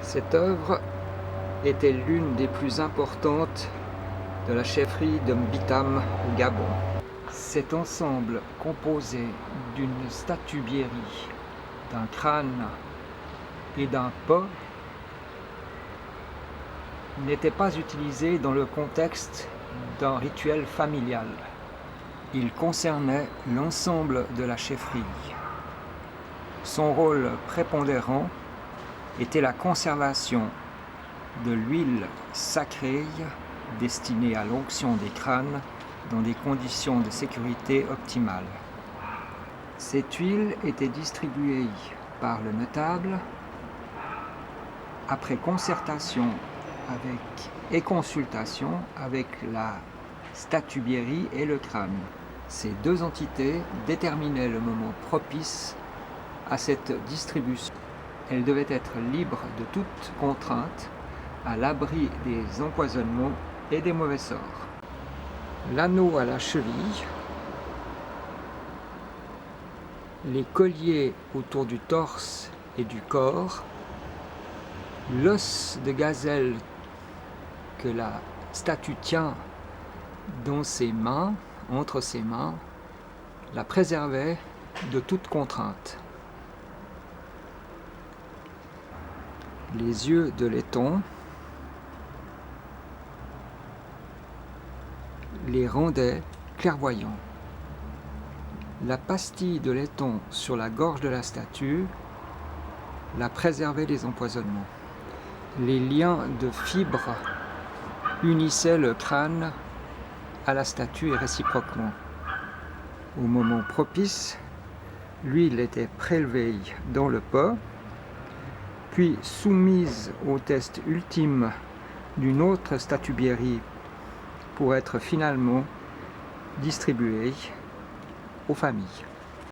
Cette œuvre était l'une des plus importantes de la chefferie de Mbitam au Gabon. Cet ensemble composé d'une statubiérie, d'un crâne et d'un pot n'était pas utilisé dans le contexte d'un rituel familial. Il concernait l'ensemble de la chefferie. Son rôle prépondérant était la conservation de l'huile sacrée destinée à l'onction des crânes dans des conditions de sécurité optimales. Cette huile était distribuée par le notable après concertation et consultation avec la statubiérie et le crâne. Ces deux entités déterminaient le moment propice à cette distribution. Elle devait être libre de toute contrainte, à l'abri des empoisonnements et des mauvais sorts. L'anneau à la cheville, les colliers autour du torse et du corps, l'os de gazelle que la statue tient dans ses mains, entre ses mains, la préservait de toute contrainte. Les yeux de laiton les rendaient clairvoyants. La pastille de laiton sur la gorge de la statue la préservait des empoisonnements. Les liens de fibres unissaient le crâne à la statue et réciproquement. Au moment propice, l'huile était prélevée dans le pot, puis soumise au test ultime d'une autre statubiérie pour être finalement distribuée aux familles.